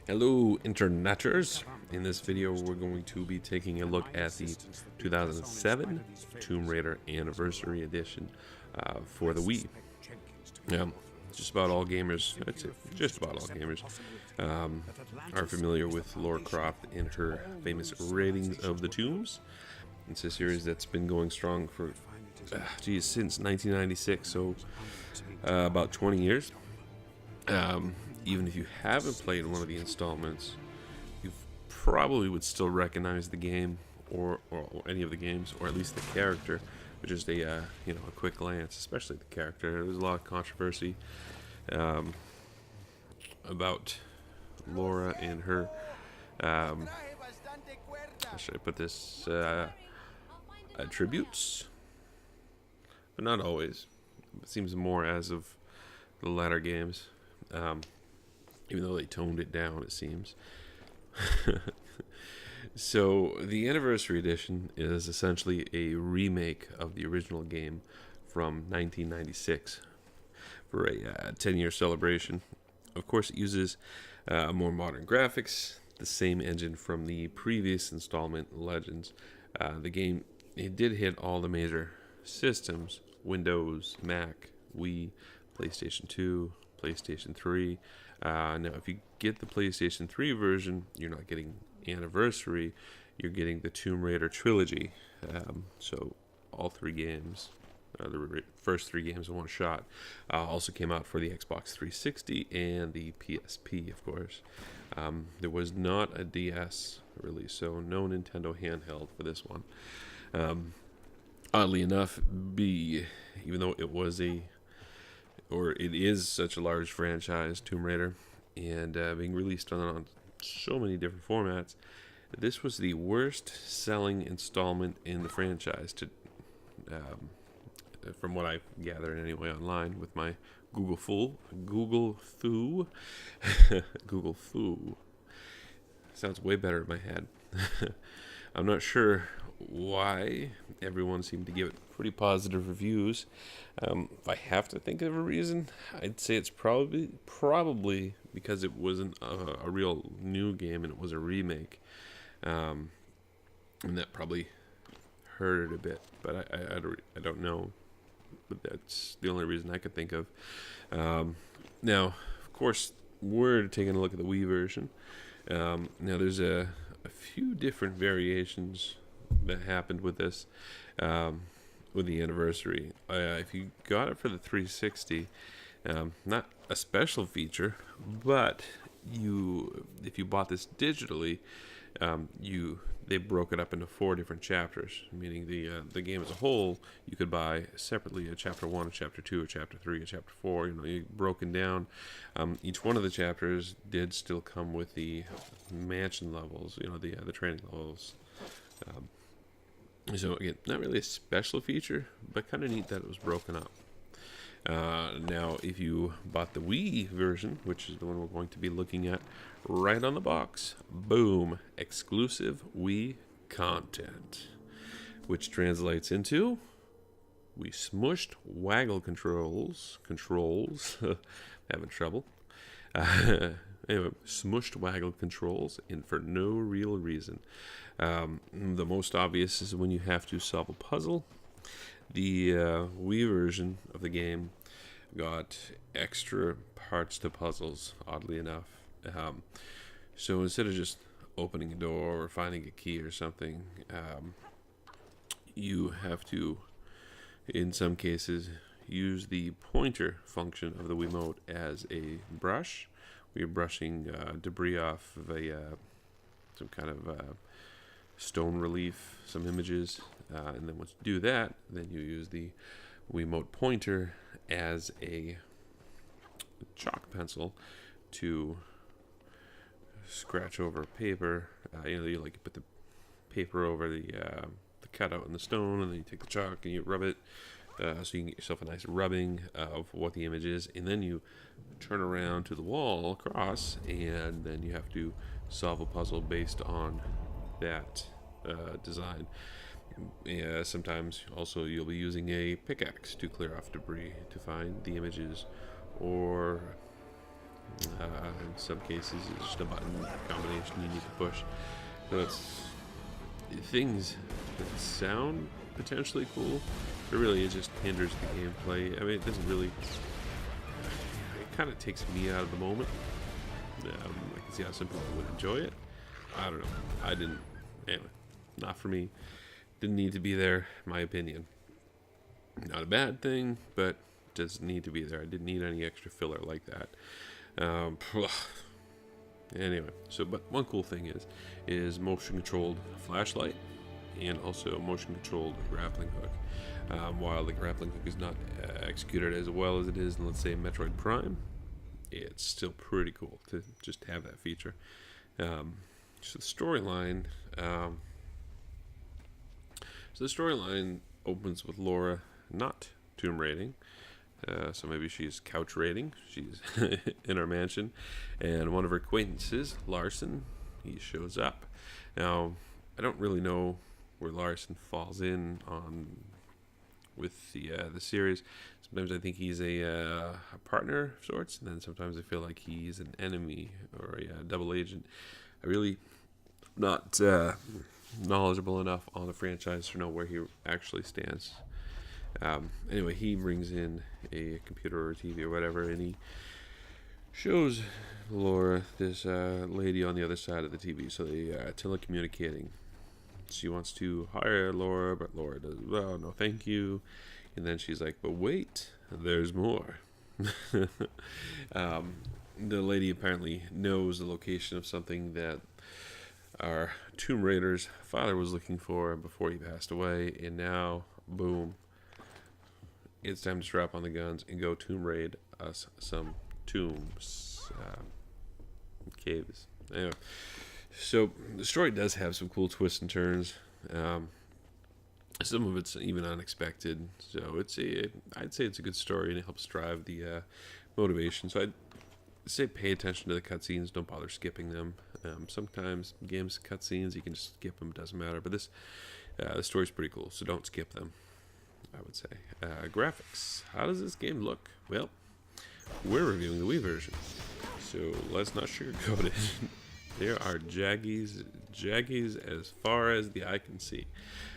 Hello, interneters. In this video, we're going to be taking a look at the 2007 Tomb Raider Anniversary Edition for the Wii. Um, just about all gamers, I'd say just about all gamers, are familiar with Lara Croft and her famous Raidings of the Tombs. It's a series that's been going strong for, since 1996, so about 20 years. Even if you haven't played one of the installments, you probably would still recognize the game or any of the games, or at least the character, with just a quick glance, especially the character. There's a lot of controversy about Laura and her. How should I put this? Attributes, but not always. It seems more as of the latter games. Even though they toned it down, it seems. So, the Anniversary Edition is essentially a remake of the original game from 1996 for a 10-year celebration. Of course, it uses more modern graphics, the same engine from the previous installment, Legends. The game, it did hit all the major systems: Windows, Mac, Wii, PlayStation 2, PlayStation 3. Now, if you get the PlayStation 3 version, you're not getting Anniversary, you're getting the Tomb Raider trilogy. So, all three games, the first three games in one shot, also came out for the Xbox 360 and the PSP, of course. There was not a DS release, so no Nintendo handheld for this one. Oddly enough, even though it is such a large franchise, Tomb Raider, and being released on so many different formats, this was the worst selling installment in the franchise, from what I've gathered anyway online with my Google Foo. Google Foo. Sounds way better in my head. I'm not sure why everyone seemed to give it pretty positive reviews. If I have to think of a reason, I'd say it's probably because it wasn't a real new game and it was a remake, and that probably hurt it a bit. But I don't know. But that's the only reason I could think of. Now, of course, we're taking a look at the Wii version. Now, there's a few different variations that happened with this, with the Anniversary. If you got it for the 360, not a special feature, but if you bought this digitally, they broke it up into 4 different chapters, meaning the game as a whole you could buy separately: a chapter 1, a chapter 2, a chapter 3, a chapter 4. You broken down. Each one of the chapters did still come with the mansion levels, the training levels. So again, not really a special feature, but kind of neat that it was broken up. Now, if you bought the Wii version, which is the one we're going to be looking at right on the box, boom, exclusive Wii content, which translates into we smushed waggle controls, having trouble. Anyway, smushed waggle controls, and for no real reason. The most obvious is when you have to solve a puzzle. The Wii version of the game got extra parts to puzzles, oddly enough. So instead of just opening a door or finding a key or something, you have to, in some cases, use the pointer function of the Wiimote as a brush. We're brushing debris off of some kind of stone relief, some images, and then once you do that, then you use the Wiimote pointer as a chalk pencil to scratch over paper. You put the paper over the cutout in the stone, and then you take the chalk and you rub it, so you can get yourself a nice rubbing of what the image is, and then you turn around to the wall across, and then you have to solve a puzzle based on that design. Sometimes also you'll be using a pickaxe to clear off debris to find the images, or In some cases, it's just a button combination you need to push. So it's things that sound potentially cool, but really it just hinders the gameplay. I mean, it doesn't really. It kind of takes me out of the moment. I can see how some people would enjoy it. I don't know. I didn't. Anyway, not for me. Didn't need to be there, in my opinion. Not a bad thing, but doesn't need to be there. I didn't need any extra filler like that. Anyway, but one cool thing is motion controlled flashlight and also motion controlled grappling hook. While the grappling hook is not executed as well as it is in, let's say, Metroid Prime, it's still pretty cool to just have that feature. So the storyline. So the storyline opens with Laura not tomb raiding. So maybe she's couch raiding. She's in her mansion, and one of her acquaintances, Larson, he shows up. Now, I don't really know where Larson falls in on with the series. Sometimes I think he's a partner of sorts, and then sometimes I feel like he's an enemy or a double agent. I really not knowledgeable enough on the franchise to know where he actually stands. Anyway, he brings in a computer or TV or whatever, and he shows Laura this lady on the other side of the TV. So they telecommunicating. She wants to hire Laura, but Laura does, well, no thank you. And then she's like, but wait, there's more. The lady apparently knows the location of something that our Tomb Raider's father was looking for before he passed away, and now, boom, it's time to strap on the guns and go tomb raid us some tombs, caves. Anyway, so the story does have some cool twists and turns. Some of it's even unexpected. So I'd say it's a good story, and it helps drive the motivation. So I'd say pay attention to the cutscenes. Don't bother skipping them. Sometimes games cutscenes you can just skip them. Doesn't matter. But the story's pretty cool, so don't skip them, I would say. Graphics. How does this game look? Well, we're reviewing the Wii version, so let's not sugarcoat it. There are jaggies as far as the eye can see.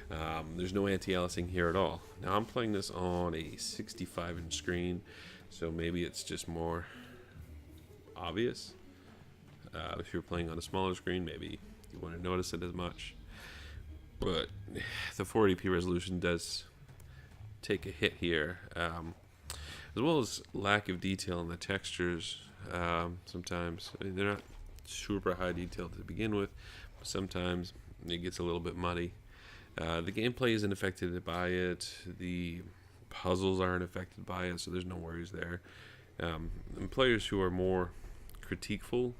There's no anti-aliasing here at all. Now I'm playing this on a 65-inch screen, so maybe it's just more obvious. If you're playing on a smaller screen, maybe you wouldn't notice it as much. But the 480p resolution does take a hit here, as well as lack of detail in the textures. Sometimes they're not super high detail to begin with, but sometimes it gets a little bit muddy. The gameplay isn't affected by it. The puzzles aren't affected by it, so there's no worries there. And players who are more critiqueful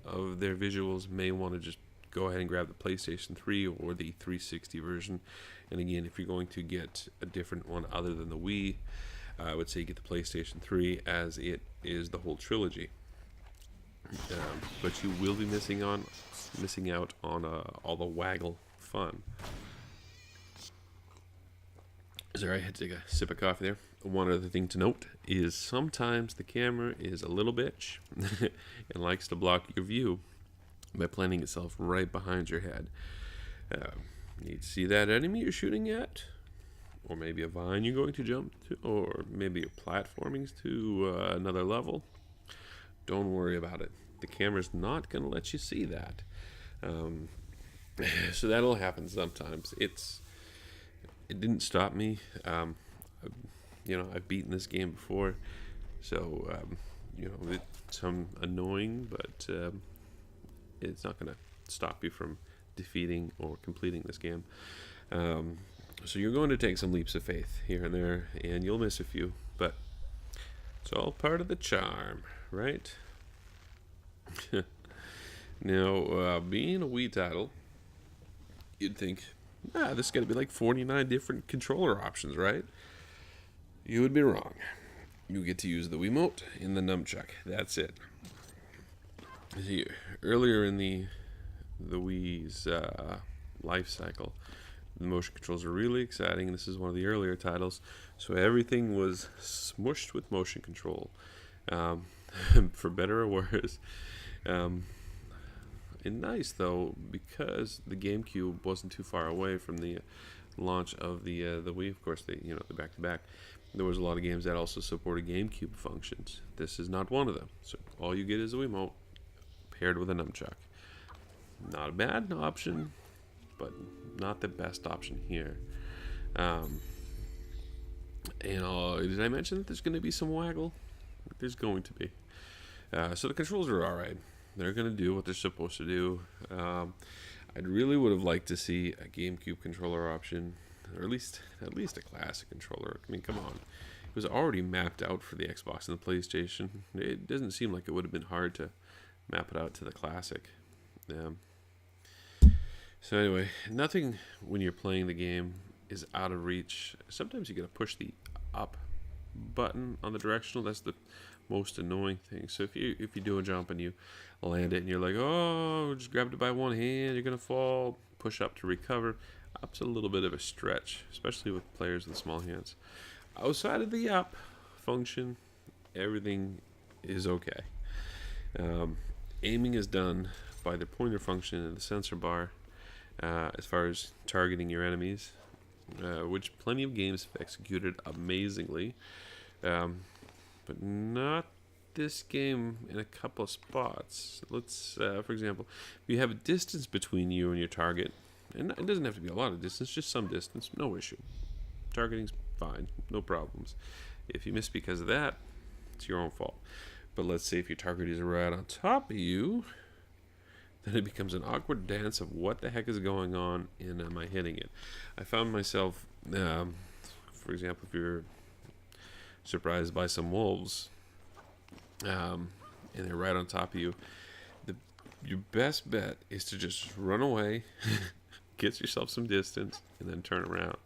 of their visuals may want to just go ahead and grab the PlayStation 3 or the 360 version. And again, if you're going to get a different one other than the Wii, I would say get the PlayStation 3, as it is the whole trilogy. But you will be missing out on all the waggle fun. Sorry, I had to take a sip of coffee there. One other thing to note is sometimes the camera is a little bitch and likes to block your view by planting itself right behind your head. You see that enemy you're shooting at? Or maybe a vine you're going to jump to? Or maybe you're platforming to another level? Don't worry about it. The camera's not going to let you see that. So that'll happen sometimes. It didn't stop me. I've beaten this game before, so it's annoying, but it's not going to stop you from defeating or completing this game. So you're going to take some leaps of faith here and there, and you'll miss a few, but it's all part of the charm, right? Now, being a Wii title, you'd think, this is going to be like 49 different controller options, right? You would be wrong. You get to use the Wiimote and the nunchuck. That's it. See, earlier in the Wii's life cycle, the motion controls are really exciting. This is one of the earlier titles, so everything was smushed with motion control. for better or worse. Um, and nice though, because the GameCube wasn't too far away from the launch of the Wii. Of course, the back to back. There was a lot of games that also supported GameCube functions. This is not one of them. So all you get is a Wiimote paired with a nunchuck. Not a bad option, but not the best option here. Did I mention that there's going to be some waggle? There's going to be. So the controls are all right. They're going to do what they're supposed to do. I'd really would have liked to see a GameCube controller option, or at least a classic controller. I mean, come on. It was already mapped out for the Xbox and the PlayStation. It doesn't seem like it would have been hard to map it out to the classic. So anyway, nothing when you're playing the game is out of reach. Sometimes you got to push the up button on the directional. That's the most annoying thing. So if you do a jump and you land it and you're like, oh, just grabbed it by one hand, you're gonna fall. Push up to recover. Up's a little bit of a stretch, especially with players with small hands. Outside of the up function, everything is okay. Aiming is done by the pointer function and the sensor bar, as far as targeting your enemies, which plenty of games have executed amazingly. But not this game in a couple of spots. Let's, for example, if you have a distance between you and your target, and it doesn't have to be a lot of distance, just some distance, no issue. Targeting's fine, no problems. If you miss because of that, it's your own fault. But let's say if your target is right on top of you, then it becomes an awkward dance of what the heck is going on and am I hitting it? I found myself, for example, if you're surprised by some wolves, and they're right on top of you, your best bet is to just run away, get yourself some distance, and then turn around.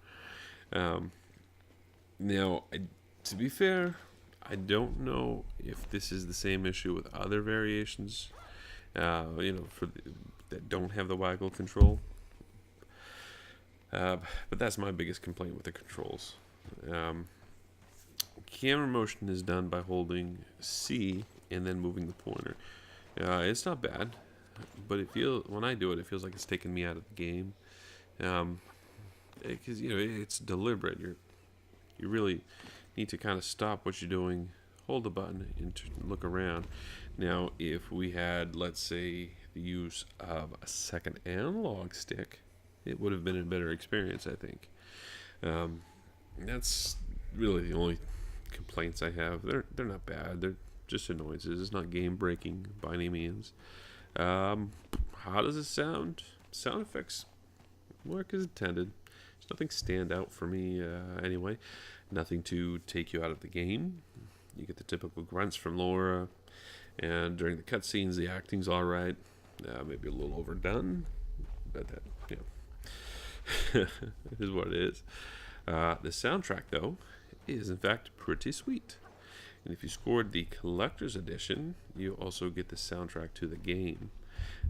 Now, to be fair, I don't know if this is the same issue with other variations, that don't have the waggle control. But that's my biggest complaint with the controls. Camera motion is done by holding C and then moving the pointer. It's not bad, but when I do it, it feels like it's taking me out of the game. Because it's deliberate. You really need to kind of stop what you're doing, hold the button, and look around. Now, if we had, let's say, the use of a second analog stick, it would have been a better experience, I think. That's really the only complaints I have. They're not bad. They're just annoyances. It's not game breaking by any means. How does it sound? Sound effects work as intended. There's nothing stand out for me anyway. Nothing to take you out of the game. You get the typical grunts from Laura, and during the cutscenes, the acting's all right. Maybe a little overdone, but that it is what it is. The soundtrack, though, is in fact pretty sweet. And if you scored the collector's edition, you also get the soundtrack to the game,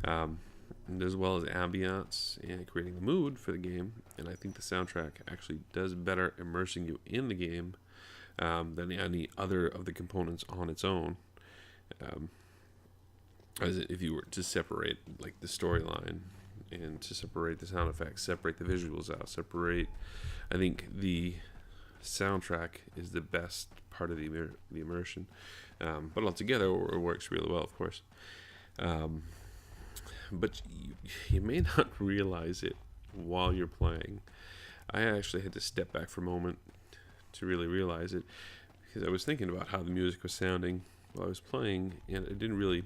as well as ambiance and creating the mood for the game. And I think the soundtrack actually does better immersing you in the game than any other of the components on its own. As if you were to separate like the storyline and to separate the sound effects, separate the visuals out, I think the soundtrack is the best part of the immersion. But altogether, it works really well, of course. But you may not realize it while you're playing. I actually had to step back for a moment to really realize it, because I was thinking about how the music was sounding while I was playing, and it didn't really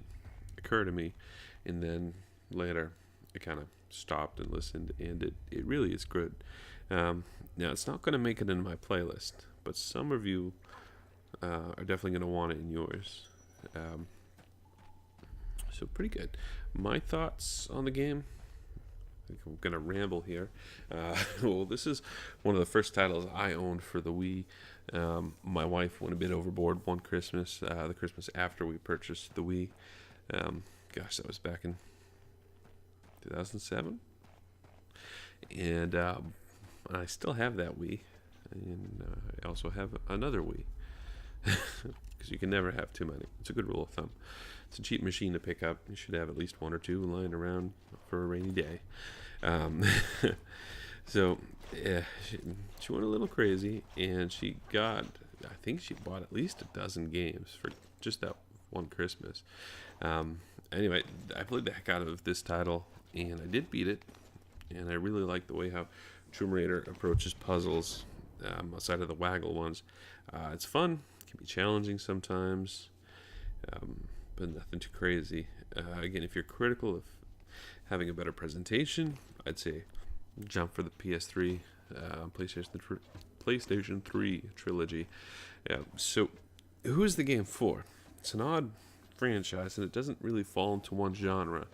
occur to me. And then later, I kind of stopped and listened, and it really is good. Now, it's not going to make it in my playlist, but some of you are definitely going to want it in yours. So pretty good. My thoughts on the game. I think I'm going to ramble here. Well, this is one of the first titles I owned for the Wii. My wife went a bit overboard one Christmas, the Christmas after we purchased the Wii. Gosh, that was back in 2007. And I still have that Wii. And I also have another Wii. because you can never have too many. It's a good rule of thumb. It's a cheap machine to pick up. You should have at least one or two lying around for a rainy day. Um, so, yeah, she went a little crazy, and I think she bought at least a dozen games for just that one Christmas. Anyway, I played the heck out of this title, and I did beat it, and I really like the way how Tomb Raider approaches puzzles outside of the waggle ones. It's fun, it can be challenging sometimes, but nothing too crazy. Again, if you're critical of having a better presentation, I'd say jump for the PS3, PlayStation 3 trilogy. So, who is the game for? It's an odd franchise, and it doesn't really fall into one genre.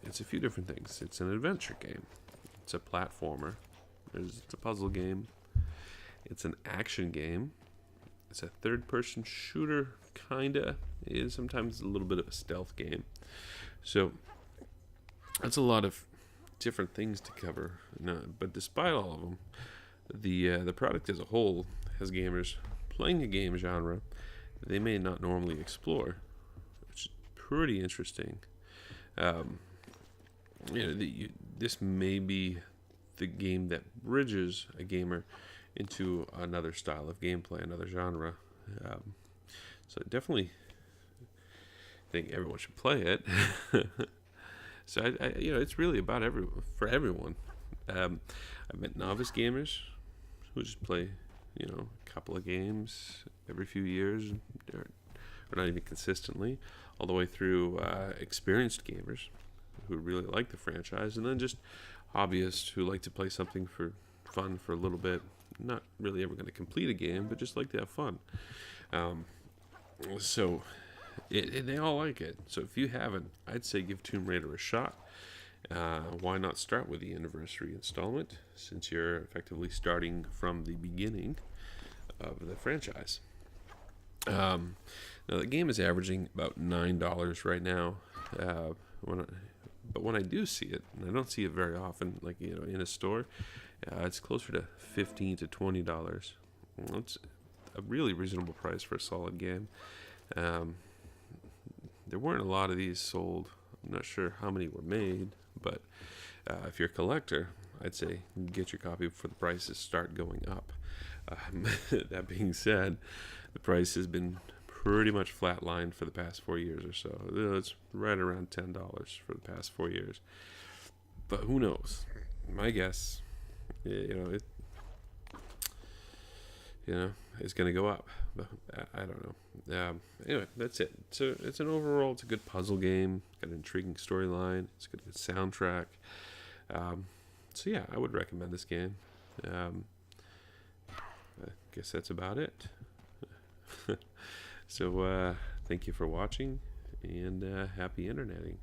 It's a few different things. It's an adventure game. It's a platformer. It's a puzzle game. It's an action game. It's a third-person shooter, kinda. It is sometimes a little bit of a stealth game. So that's a lot of different things to cover. But despite all of them, the product as a whole has gamers playing a game genre they may not normally explore, which is pretty interesting. This may be the game that bridges a gamer into another style of gameplay, another genre. So I definitely think everyone should play it. So it's really about for everyone. I've met novice gamers who just play, a couple of games every few years, or not even consistently, all the way through experienced gamers who really like the franchise, and then just hobbyists who like to play something for fun for a little bit, not really ever going to complete a game, but just like to have fun. So they all like it. So if you haven't, I'd say give Tomb Raider a shot. Why not start with the anniversary installment, since you're effectively starting from the beginning of the franchise. Now the game is averaging about $9 right now. But when I do see it, and I don't see it very often, like in a store, it's closer to $15 to $20. That's a really reasonable price for a solid game. There weren't a lot of these sold. I'm not sure how many were made, but if you're a collector, I'd say get your copy before the prices start going up. That being said, the price has been pretty much flatlined for the past 4 years or so. It's right around $10 for the past 4 years. But who knows? My guess, it's going to go up. But I don't know. Anyway, that's it. So it's a good puzzle game. Got an intriguing storyline. It's got a good soundtrack. So yeah, I would recommend this game. I guess that's about it. So thank you for watching, and happy interneting.